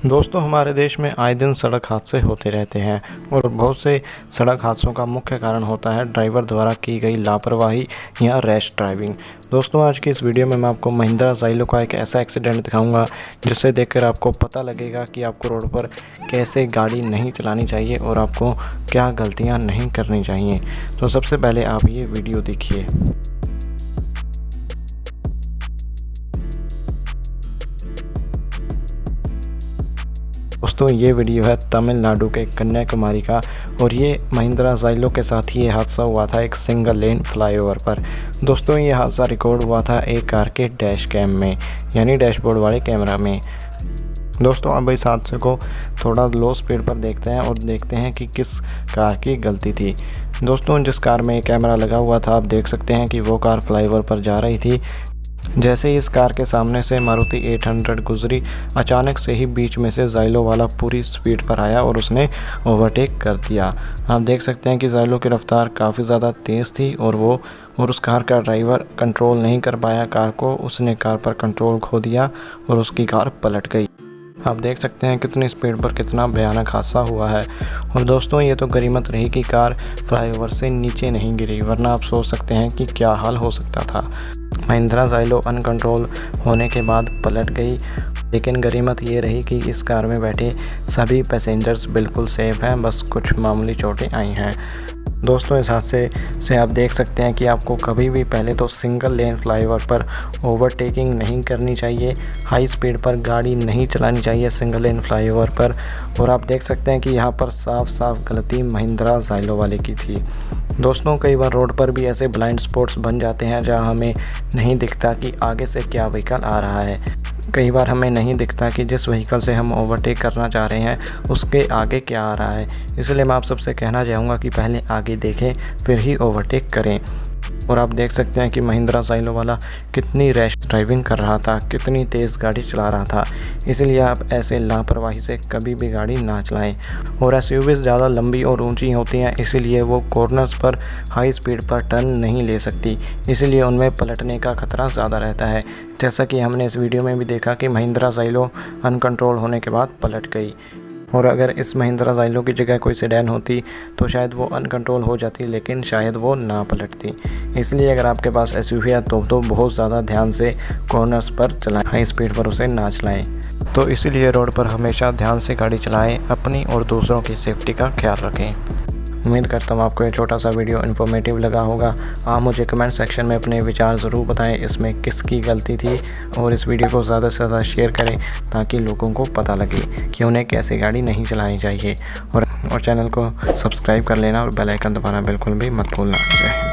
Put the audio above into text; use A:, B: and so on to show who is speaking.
A: दोस्तों, हमारे देश में आए दिन सड़क हादसे होते रहते हैं और बहुत से सड़क हादसों का मुख्य कारण होता है ड्राइवर द्वारा की गई लापरवाही या रैश ड्राइविंग। दोस्तों, आज की इस वीडियो में मैं आपको महिंद्रा ज़ाइलो का एक ऐसा एक्सीडेंट दिखाऊंगा जिसे देखकर आपको पता लगेगा कि आपको रोड पर कैसे गाड़ी नहीं चलानी चाहिए और आपको क्या गलतियाँ नहीं करनी चाहिए। तो सबसे पहले आप ये वीडियो देखिए। दोस्तों, ये वीडियो है तमिलनाडु के कन्याकुमारी का और ये महिंद्रा ज़ाइलो के साथ ये हादसा हुआ था एक सिंगल लेन फ्लाईओवर पर। दोस्तों, ये हादसा रिकॉर्ड हुआ था एक कार के डैश कैम में, यानी डैशबोर्ड वाले कैमरा में। दोस्तों, अब इस हादसे को थोड़ा लो स्पीड पर देखते हैं और देखते हैं कि किस कार की गलती थी। दोस्तों, जिस कार में कैमरा लगा हुआ था, आप देख सकते हैं कि वो कार फ्लाईओवर पर जा रही थी। जैसे ही इस कार के सामने से मारुति 800 गुजरी, अचानक से ही बीच में से ज़ाइलो वाला पूरी स्पीड पर आया और उसने ओवरटेक कर दिया। आप देख सकते हैं कि ज़ाइलो की रफ्तार काफ़ी ज़्यादा तेज़ थी और उस कार का ड्राइवर कंट्रोल नहीं कर पाया कार को। उसने कार पर कंट्रोल खो दिया और उसकी कार पलट गई। आप देख सकते हैं कितनी स्पीड पर कितना भयानक हादसा हुआ है। और दोस्तों, ये तो गनीमत रही कि कार फ्लाईओवर से नीचे नहीं गिरी, वरना आप सोच सकते हैं कि क्या हाल हो सकता था। महिंद्रा ज़ाइलो अनकंट्रोल होने के बाद पलट गई, लेकिन गनीमत ये रही कि इस कार में बैठे सभी पैसेंजर्स बिल्कुल सेफ हैं, बस कुछ मामूली चोटें आई हैं। दोस्तों, इस हादसे से आप देख सकते हैं कि आपको कभी भी पहले तो सिंगल लेन फ्लाईओवर पर ओवरटेकिंग नहीं करनी चाहिए, हाई स्पीड पर गाड़ी नहीं चलानी चाहिए सिंगल लेन फ्लाईओवर पर। और आप देख सकते हैं कि यहाँ पर साफ साफ गलती महिंद्रा ज़ाइलो वाले की थी। दोस्तों, कई बार रोड पर भी ऐसे ब्लाइंड स्पॉट्स बन जाते हैं जहां हमें नहीं दिखता कि आगे से क्या व्हीकल आ रहा है। कई बार हमें नहीं दिखता कि जिस व्हीकल से हम ओवरटेक करना चाह रहे हैं उसके आगे क्या आ रहा है। इसलिए मैं आप सबसे कहना चाहूँगा कि पहले आगे देखें, फिर ही ओवरटेक करें। और आप देख सकते हैं कि महिंद्रा ज़ाइलो वाला कितनी रैश ड्राइविंग कर रहा था, कितनी तेज़ गाड़ी चला रहा था। इसलिए आप ऐसे लापरवाही से कभी भी गाड़ी ना चलाएं। और एसयूवीज़ ज़्यादा लंबी और ऊंची होती हैं, इसीलिए वो कॉर्नर्स पर हाई स्पीड पर टर्न नहीं ले सकती, इसलिए उनमें पलटने का खतरा ज़्यादा रहता है। जैसा कि हमने इस वीडियो में भी देखा कि महिंद्रा ज़ाइलो अनकंट्रोल होने के बाद पलट गई। और अगर इस महिंद्रा ज़ाइलो की जगह कोई सेडान होती तो शायद वो अनकंट्रोल हो जाती, लेकिन शायद वो ना पलटती। इसलिए अगर आपके पास एसयूवी है तो बहुत ज़्यादा ध्यान से कॉर्नर्स पर चलाएं, हाई स्पीड पर उसे ना चलाएं। तो इसीलिए रोड पर हमेशा ध्यान से गाड़ी चलाएं, अपनी और दूसरों की सेफ्टी का ख्याल रखें। उम्मीद करता हूँ आपको ये छोटा सा वीडियो इन्फॉर्मेटिव लगा होगा। आप मुझे कमेंट सेक्शन में अपने विचार ज़रूर बताएं इसमें किसकी गलती थी, और इस वीडियो को ज़्यादा से ज़्यादा शेयर करें ताकि लोगों को पता लगे कि उन्हें कैसे गाड़ी नहीं चलानी चाहिए। और चैनल को सब्सक्राइब कर लेना और बेल आइकन दबाना बिल्कुल भी मत भूलना।